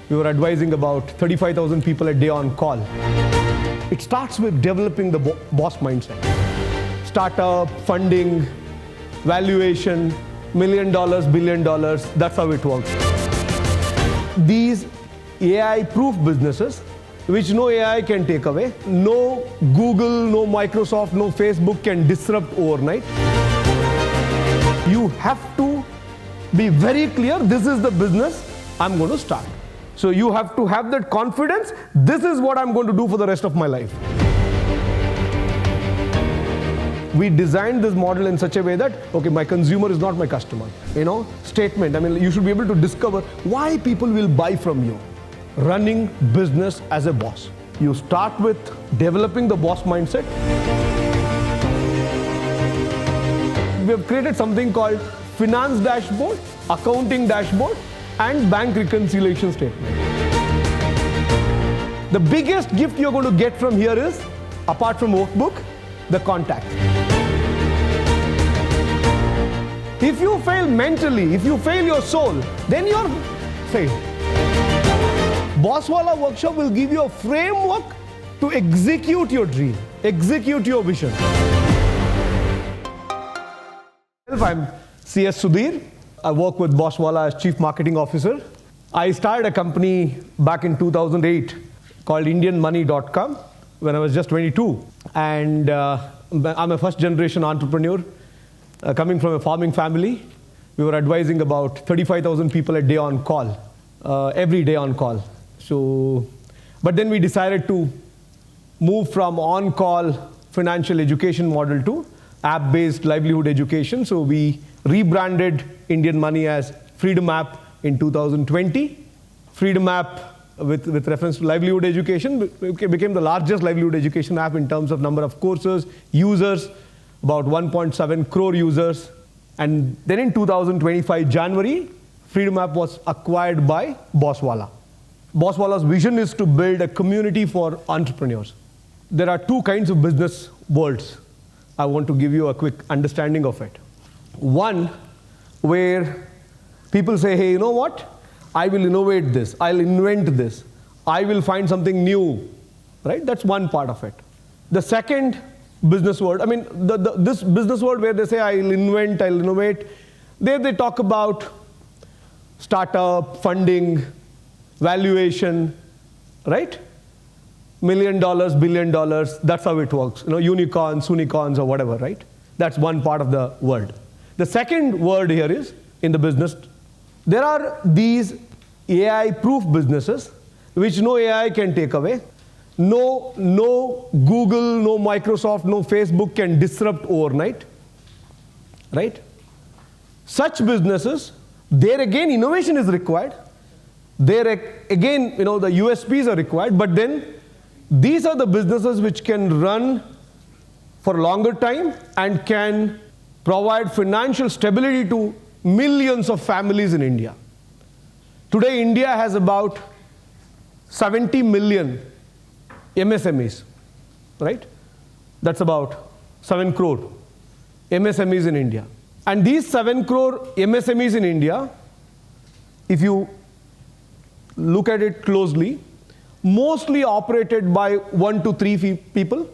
We were advising about 35,000 people a day on call. It starts with developing the boss mindset. Startup, funding, valuation, $1 million, $1 billion, that's how it works. These AI-proof businesses, which no AI can take away, no Google, no Microsoft, no Facebook can disrupt overnight. You have to be very clear, this is the business I'm going to start. So you have to have that confidence, this is what I'm going to do for the rest of my life. We designed this model in such a way that, okay, my consumer is not my customer. Statement, you should be able to discover why people will buy from you. Running business as a boss. You start with developing the boss mindset. We have created something called finance dashboard, accounting dashboard, and bank reconciliation statement. The biggest gift you're going to get from here is, apart from workbook, the contact. If you fail mentally, if you fail your soul, then you're failed. Bosswala Workshop will give you a framework to execute your dream, execute your vision. I'm CS Sudhir. I work with Bosswala as Chief Marketing Officer. I started a company back in 2008 called IndianMoney.com when I was just 22. And I'm a first generation entrepreneur coming from a farming family. We were advising about 35,000 people a day on call, every day on call. But then we decided to move from on-call financial education model to app-based livelihood education. So we rebranded Indian Money as Freedom App in 2020. Freedom App, with reference to livelihood education, became the largest livelihood education app in terms of number of courses, users, about 1.7 crore users. And then in 2025, January, Freedom App was acquired by Bosswala. Bosswala's vision is to build a community for entrepreneurs. There are two kinds of business worlds. I want to give you a quick understanding of it. One, where people say, hey, you know what? I will innovate this. I'll invent this. I will find something new. Right? That's one part of it. The second business world, this business world where they say, I'll invent, I'll innovate, there they talk about startup, funding, valuation, right? $1 million, $1 billion, that's how it works. Unicorns, or whatever, right? That's one part of the world. The second word here is, in the business, there are these AI-proof businesses, which no AI can take away. No Google, no Microsoft, no Facebook can disrupt overnight, right? Such businesses, there again, innovation is required. There again, the USPs are required, but then these are the businesses which can run for a longer time and can provide financial stability to millions of families in India. Today, India has about 70 million MSMEs, right? That's about 7 crore MSMEs in India. And these 7 crore MSMEs in India, if you look at it closely, mostly operated by 1 to 3 people,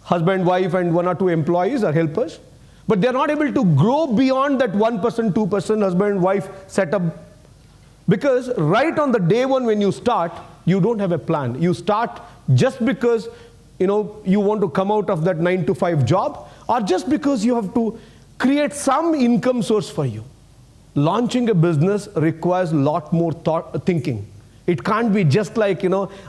husband, wife, and 1 or 2 employees or helpers. But they're not able to grow beyond that 1%, 2% husband, wife setup. Because right on the day one when you start, you don't have a plan. You start just because you want to come out of that 9 to 5 job, or just because you have to create some income source for you. Launching a business requires a lot more thinking. It can't be just like,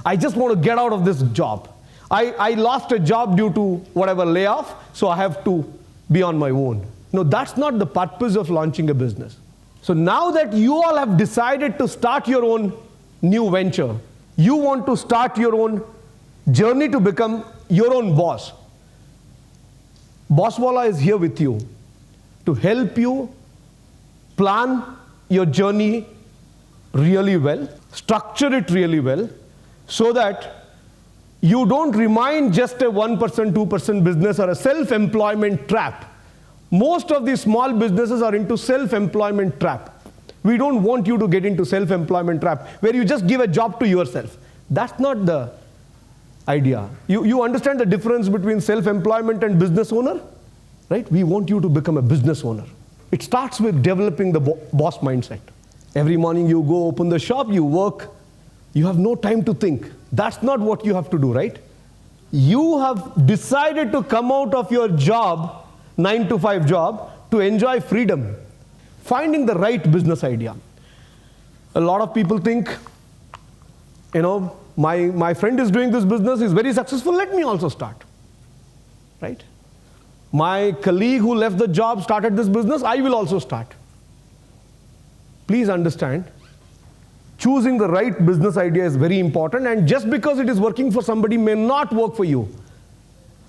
I just want to get out of this job. I lost a job due to whatever layoff, so I have to be on my own. No, that's not the purpose of launching a business. So now that you all have decided to start your own new venture, you want to start your own journey to become your own boss. Bosswala is here with you to help you plan your journey really well, structure it really well, so that you don't remain just a 1%, 2% business or a self-employment trap. Most of these small businesses are into self-employment trap. We don't want you to get into self-employment trap where you just give a job to yourself. That's not the idea. You understand the difference between self-employment and business owner? Right? We want you to become a business owner. It starts with developing the boss mindset. Every morning you go open the shop, you work, you have no time to think. That's not what you have to do, right? You have decided to come out of your job, 9-to-5 job, to enjoy freedom. Finding the right business idea. A lot of people think, my friend is doing this business, is very successful, let me also start. Right? My colleague who left the job started this business, I will also start. Please understand, choosing the right business idea is very important, and just because it is working for somebody may not work for you.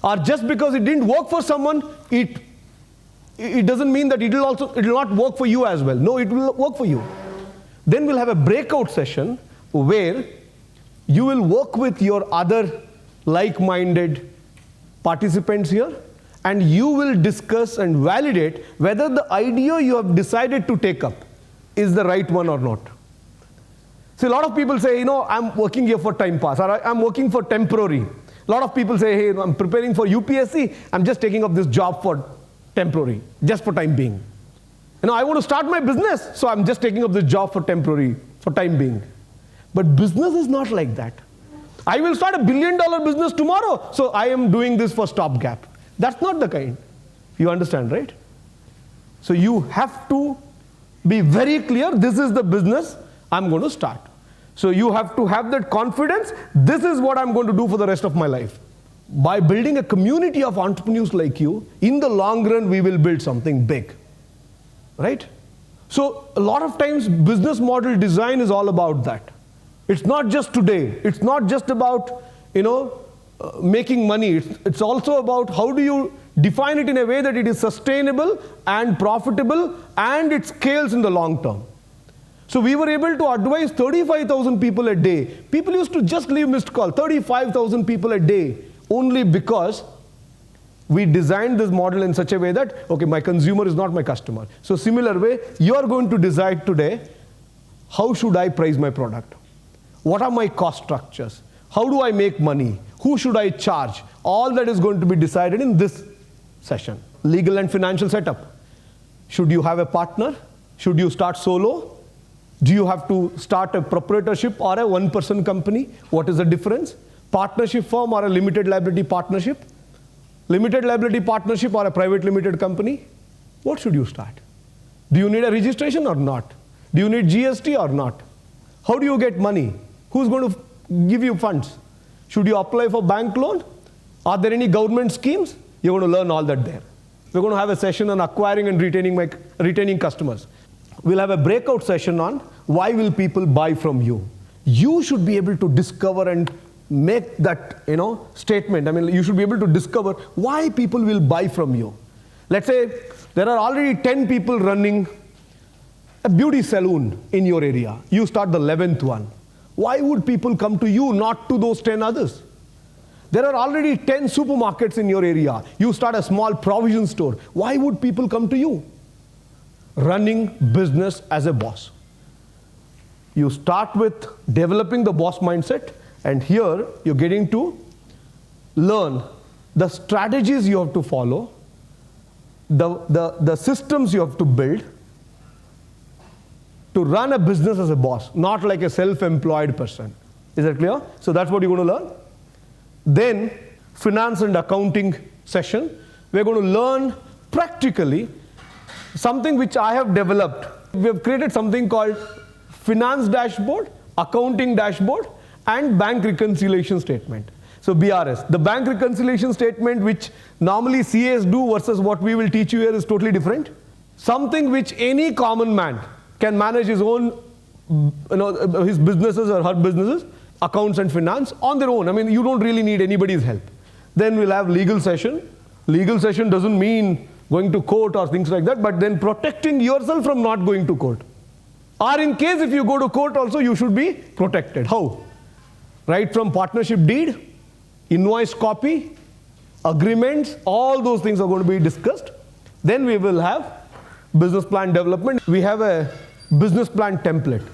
Or just because it didn't work for someone, it doesn't mean that it will not work for you as well. No, it will work for you. Then we'll have a breakout session where you will work with your other like-minded participants here, and you will discuss and validate whether the idea you have decided to take up is the right one or not. So a lot of people say, I'm working here for time pass, or I'm working for temporary. A lot of people say, hey, I'm preparing for UPSC, I'm just taking up this job for temporary, just for time being. I want to start my business, so I'm just taking up this job for temporary, for time being. But business is not like that. I will start $1 billion business tomorrow, so I am doing this for stopgap. That's not the kind. You understand, right? So you have to be very clear, this is the business I'm going to start. So you have to have that confidence, this is what I'm going to do for the rest of my life. By building a community of entrepreneurs like you, in the long run, we will build something big. Right? So a lot of times, business model design is all about that. It's not just today. It's not just about, making money. It's also about how do you define it in a way that it is sustainable and profitable and it scales in the long term. So we were able to advise 35,000 people a day. People used to just leave missed call, 35,000 people a day, only because we designed this model in such a way that, okay, my consumer is not my customer. So similar way, you are going to decide today, how should I price my product? What are my cost structures? How do I make money? Who should I charge? All that is going to be decided in this session. Legal and financial setup. Should you have a partner? Should you start solo? Do you have to start a proprietorship or a one-person company? What is the difference? Partnership firm or a limited liability partnership? Limited liability partnership or a private limited company? What should you start? Do you need a registration or not? Do you need GST or not? How do you get money? Who's going to give you funds? Should you apply for bank loan? Are there any government schemes? You're going to learn all that there. We're going to have a session on acquiring and retaining customers. We'll have a breakout session on why will people buy from you. You should be able to discover and make that statement. You should be able to discover why people will buy from you. Let's say there are already 10 people running a beauty salon in your area. You start the 11th one. Why would people come to you, not to those 10 others? There are already 10 supermarkets in your area. You start a small provision store. Why would people come to you? Running business as a boss. You start with developing the boss mindset, and here you're getting to learn the strategies you have to follow, the systems you have to build to run a business as a boss, not like a self-employed person. Is that clear? So that's what you're going to learn. Then, finance and accounting session, we're going to learn practically something which I have developed. We have created something called finance dashboard, accounting dashboard, and bank reconciliation statement. So BRS. The bank reconciliation statement which normally CAs do versus what we will teach you here is totally different. Something which any common man can manage his own, his businesses or her businesses, accounts and finance on their own. You don't really need anybody's help. Then we'll have legal session. Legal session doesn't mean going to court or things like that, but then protecting yourself from not going to court. Or in case if you go to court also, you should be protected. How? Right from partnership deed, invoice copy, agreements, all those things are going to be discussed. Then we will have business plan development. We have a business plan template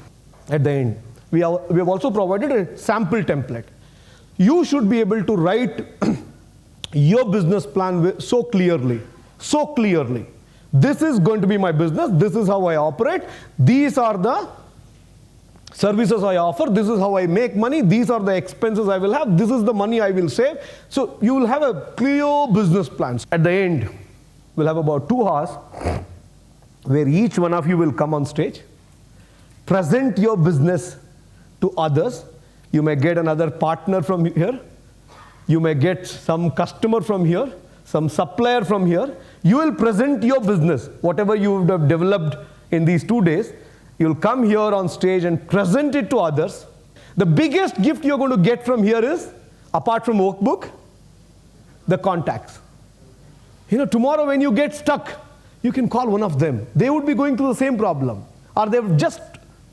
at the end. We have also provided a sample template. You should be able to write your business plan so clearly. This is going to be my business. This is how I operate. These are the services I offer. This is how I make money. These are the expenses I will have. This is the money I will save. So you will have a clear business plans. At the end, we'll have about 2 hours where each one of you will come on stage, present your business to others. You may get another partner from here. You may get some customer from here, some supplier from here. You will present your business, whatever you would have developed in these 2 days. You'll come here on stage and present it to others. The biggest gift you're going to get from here is, apart from workbook, the contacts. Tomorrow when you get stuck, you can call one of them. They would be going through the same problem, or they've just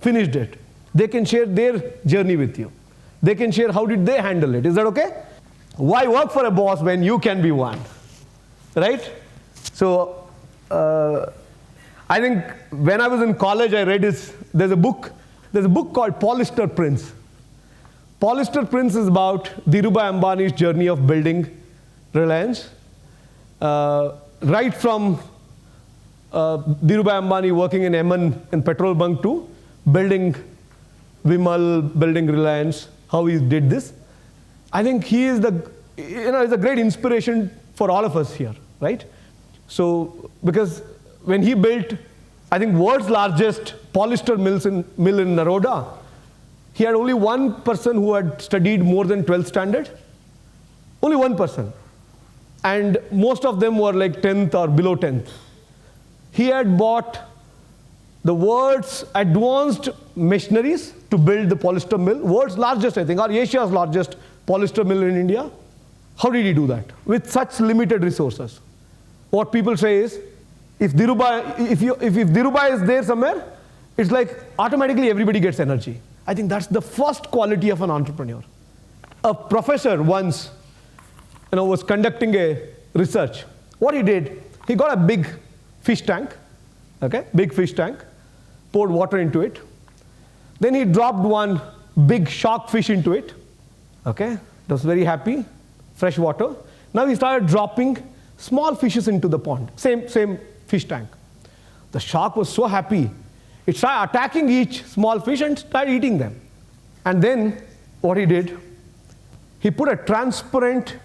finished it. They can share their journey with you. They can share how did they handle it. Is that okay? Why work for a boss when you can be one? Right? So, I think when I was in college, I read there's a book called Polyester Prince. Polyester Prince is about Dhirubhai Ambani's journey of building Reliance. Right from Dhirubhai Ambani working in MN in petrol bunk to building Vimal, building Reliance, how he did this. I think he is is a great inspiration for all of us here, right? So, because when he built, I think, world's largest polyester mill in Naroda, he had only one person who had studied more than 12th standard. Only one person. And most of them were like 10th or below 10th. He had bought the world's advanced machineries to build the polyester mill, world's largest, I think, or Asia's largest polyester mill in India. How did he do that? With such limited resources. What people say is, if Dhirubhai is there somewhere, it's like automatically everybody gets energy. I think that's the first quality of an entrepreneur. A professor once was conducting a research. What he did, he got a big fish tank, big fish tank, poured water into it. Then he dropped one big shark fish into it. It was very happy, fresh water. Now he started dropping small fishes into the pond, same fish tank. The shark was so happy, it started attacking each small fish and started eating them. And then what he did, he put a transparent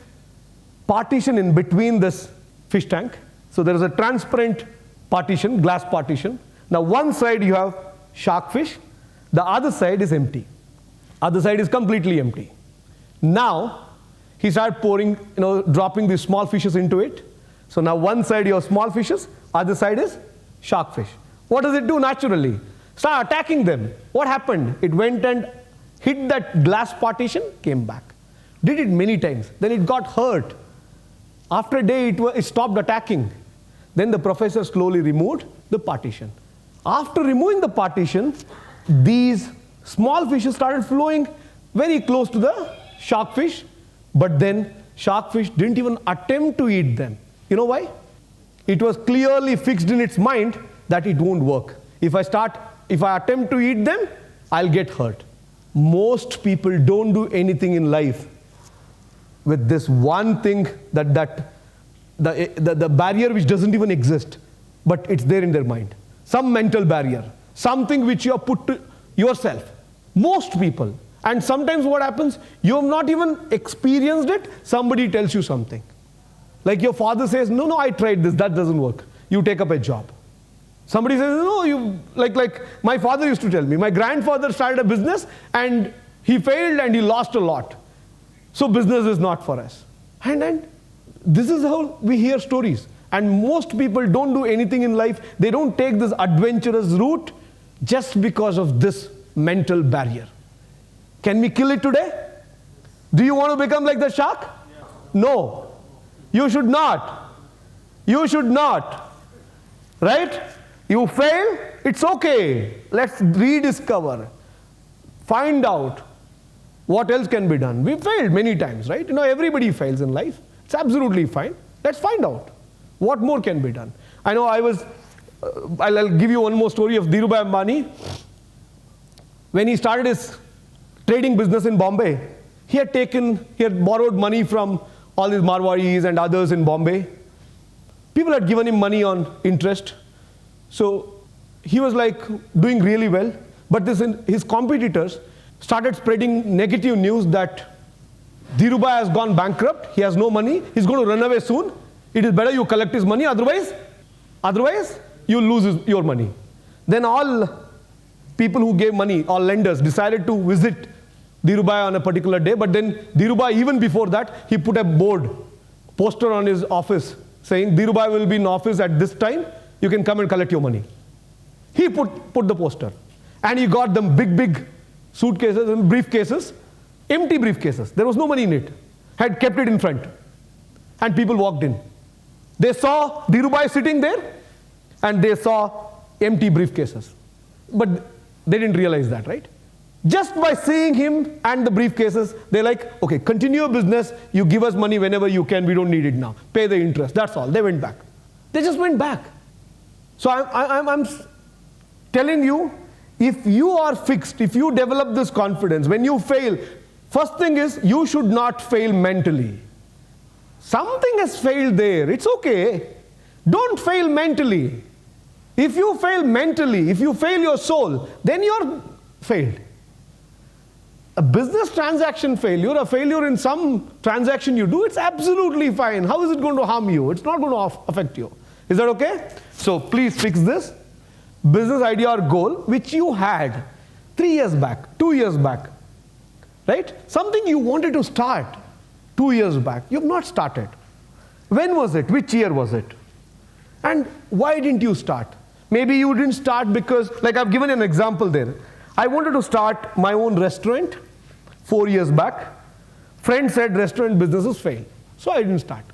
partition in between this fish tank. So there is a transparent partition, glass partition. Now one side you have shark fish, the other side is empty. Other side is completely empty. Now he started pouring, dropping these small fishes into it. So now one side you have small fishes, other side is shark fish. What does it do naturally? Start attacking them. What happened? It went and hit that glass partition, came back. Did it many times. Then it got hurt. After a day, it stopped attacking. Then the professor slowly removed the partition. After removing the partition, these small fishes started flowing very close to the shark fish, but then shark fish didn't even attempt to eat them. You know why? It was clearly fixed in its mind that it won't work. If I attempt to eat them, I'll get hurt. Most people don't do anything in life with this one thing, the barrier which doesn't even exist, but it's there in their mind. Some mental barrier, something which you have put to yourself. Most people. And sometimes what happens, you have not even experienced it, somebody tells you something. Like your father says, no, I tried this, that doesn't work. You take up a job. Somebody says, no, like my father used to tell me, my grandfather started a business and he failed and he lost a lot. So business is not for us. And this is how we hear stories. And most people don't do anything in life. They don't take this adventurous route just because of this mental barrier. Can we kill it today? Do you want to become like the shark? Yeah. No. You should not. You should not. Right? You fail, it's okay. Let's rediscover. Find out what else can be done. We failed many times, right? Everybody fails in life. It's absolutely fine. Let's find out what more can be done. I know I was I'll give you one more story of Dhirubhai Ambani. When he started his trading business in Bombay, he had borrowed money from all these Marwadis and others in Bombay. People had given him money on interest. So he was like doing really well. But his competitors started spreading negative news that Dhirubhai has gone bankrupt, he has no money, he's going to run away soon. It is better you collect his money, otherwise you'll lose your money. Then all people who gave money, all lenders, decided to visit Dhirubhai on a particular day. But then Dhirubhai, even before that, he put a poster on his office saying, Dhirubhai will be in office at this time, you can come and collect your money. He put the poster. And he got them big suitcases and briefcases, empty briefcases. There was no money in it. Had kept it in front. And people walked in. They saw Dhirubhai sitting there, and they saw empty briefcases. But they didn't realize that, right? Just by seeing him and the briefcases, they're like, okay, continue your business. You give us money whenever you can. We don't need it now. Pay the interest. That's all. They went back. They just went back. So I'm telling you, if you are fixed, if you develop this confidence, when you fail, first thing is you should not fail mentally. Something has failed there. It's okay. Don't fail mentally. If you fail mentally, if you fail your soul, then you're failed. A business transaction failure, a failure in some transaction you do, it's absolutely fine. How is it going to harm you? It's not going to affect you. Is that okay? So please fix this. Business idea or goal which you had 3 years back, 2 years back, right? Something you wanted to start 2 years back. You've not started. When was it? Which year was it? And why didn't you start? Maybe you didn't start because, like I've given an example there. I wanted to start my own restaurant 4 years back. Friend said restaurant businesses fail. So I didn't start.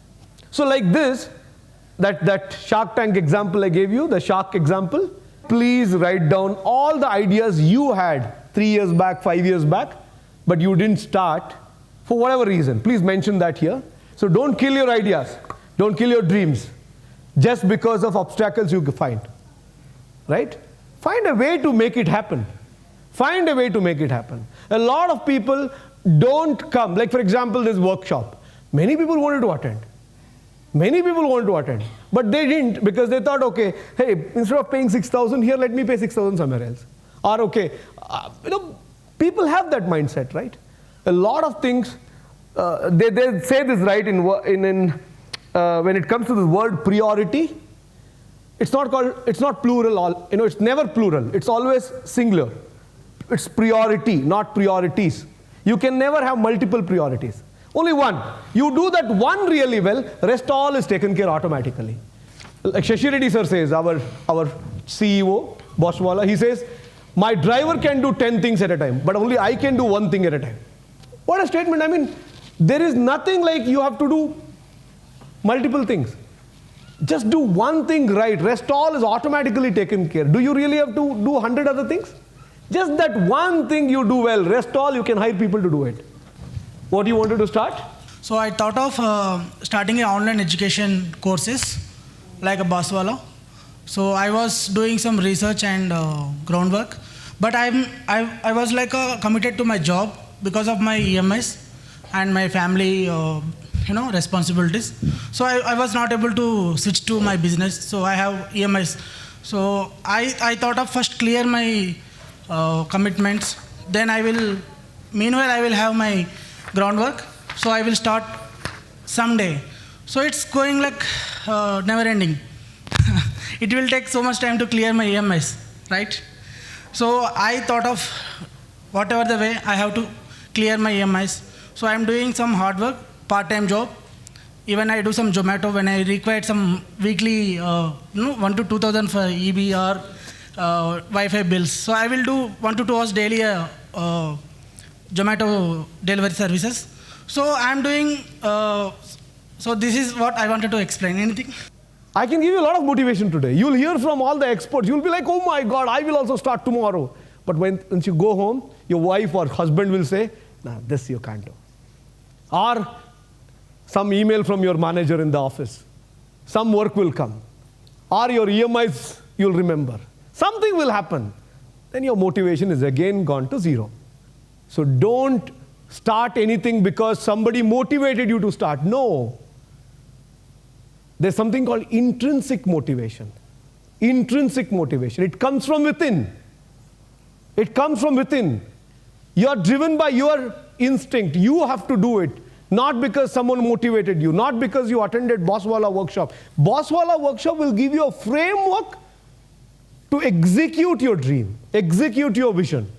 So like this, that Shark Tank example I gave you, the shark example, please write down all the ideas you had 3 years back, 5 years back, but you didn't start for whatever reason. Please mention that here. So don't kill your ideas. Don't kill your dreams just because of obstacles you find. Right? Find a way to make it happen. Find a way to make it happen. A lot of people don't come. Like for example, this workshop. Many people wanted to attend. Many people wanted to attend. But they didn't because they thought, okay, hey, instead of paying 6,000 here, let me pay 6,000 somewhere else. Or okay, people have that mindset, right? A lot of things, they say this right when it comes to the word priority. It's not plural. It's never plural. It's always singular. It's priority, not priorities. You can never have multiple priorities. Only one. You do that one really well, rest all is taken care automatically. Like Shashi Reddy sir says, our CEO, Boschwala, he says, my driver can do 10 things at a time, but only I can do one thing at a time. What a statement. I mean, there is nothing like you have to do multiple things. Just do one thing right. Rest all is automatically taken care. Do you really have to do 100 other things? Just that one thing you do well. Rest all you can hire people to do it. What you wanted to start? So I thought of starting an online education courses like a Baswala. So I was doing some research and groundwork, but I was like committed to my job because of my EMIs and my family responsibilities. So I was not able to switch to my business. So I have EMIs. So I thought of first clear my commitments. Then meanwhile I will have my groundwork. So I will start someday. So it's going like never ending. It will take so much time to clear my EMIs, right? So I thought of whatever the way I have to clear my EMIs. So I'm doing some hard work, part-time job. Even I do some Zomato when I required some weekly 1 to 2,000 for EB or Wi-Fi bills. So I will do 1 to 2 hours daily Zomato delivery services. So I'm doing, so this is what I wanted to explain. Anything? I can give you a lot of motivation today. You'll hear from all the experts. You'll be like, oh my God, I will also start tomorrow. But once you go home, your wife or husband will say, nah, this you can't do. Or some email from your manager in the office. Some work will come. Or your EMIs you'll remember. Something will happen. Then your motivation is again gone to zero. So don't start anything because somebody motivated you to start. No. There's something called intrinsic motivation. Intrinsic motivation. It comes from within. It comes from within. You are driven by your instinct. You have to do it. Not because someone motivated you. Not because you attended Bosswala workshop. Bosswala workshop will give you a framework to execute your dream. Execute your vision.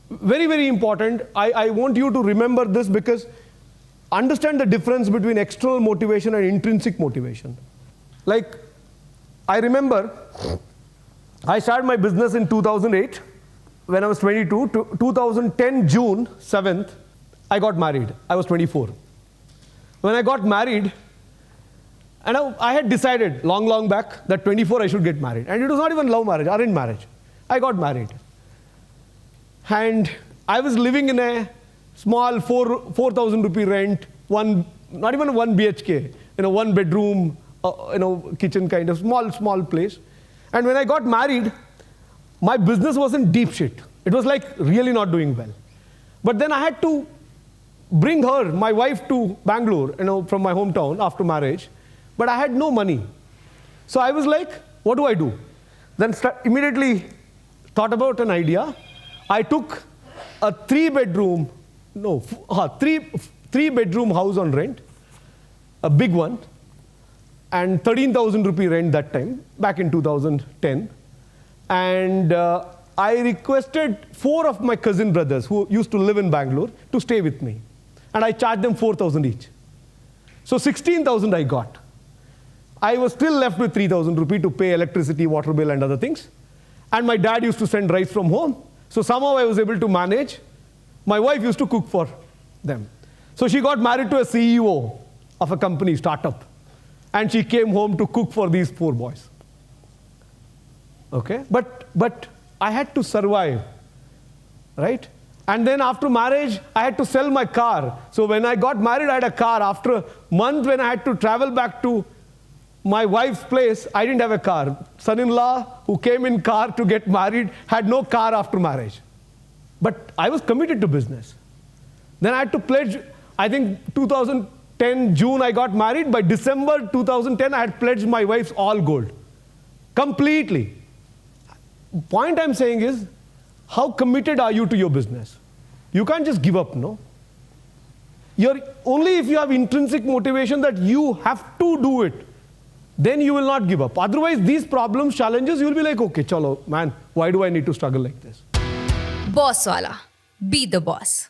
Very, very important. I want you to remember this because understand the difference between external motivation and intrinsic motivation. Like, I remember I started my business in 2008 when I was 22. 2010 June 7th, I got married. I was 24. When I got married, and I had decided long back that 24 I should get married. And it was not even love marriage, arranged marriage. I got married. And I was living in a small 4,000 rupee rent, not even 1 BHK, 1 bedroom, kitchen kind of small place. And when I got married, my business was in deep shit. It was like really not doing well. But then I had to bring her, my wife, to Bangalore, from my hometown after marriage. But I had no money. So I was like, what do I do? Then immediately thought about an idea. I took a three-bedroom house on rent, a big one, and 13,000 rupee rent that time, back in 2010. And I requested 4 of my cousin brothers who used to live in Bangalore to stay with me. And I charged them 4,000 each. So 16,000 I got. I was still left with 3,000 rupee to pay electricity, water bill, and other things. And my dad used to send rice from home. So somehow I was able to manage. My wife used to cook for them. So she got married to a CEO of a company, startup. And she came home to cook for these 4 boys. Okay? But I had to survive, right? And then after marriage, I had to sell my car. So when I got married, I had a car. After a month, when I had to travel back to my wife's place, I didn't have a car. Son-in-law, who came in car to get married, had no car after marriage. But I was committed to business. Then I had to pledge, I think 2010 June I got married. By December 2010, I had pledged my wife's all gold. Completely. Point I'm saying is, how committed are you to your business? You can't just give up, no? Only if you have intrinsic motivation that you have to do it, then you will not give up. Otherwise, these problems, challenges, you will be like, okay, chalo, man, why do I need to struggle like this? Bosswala. Be the boss.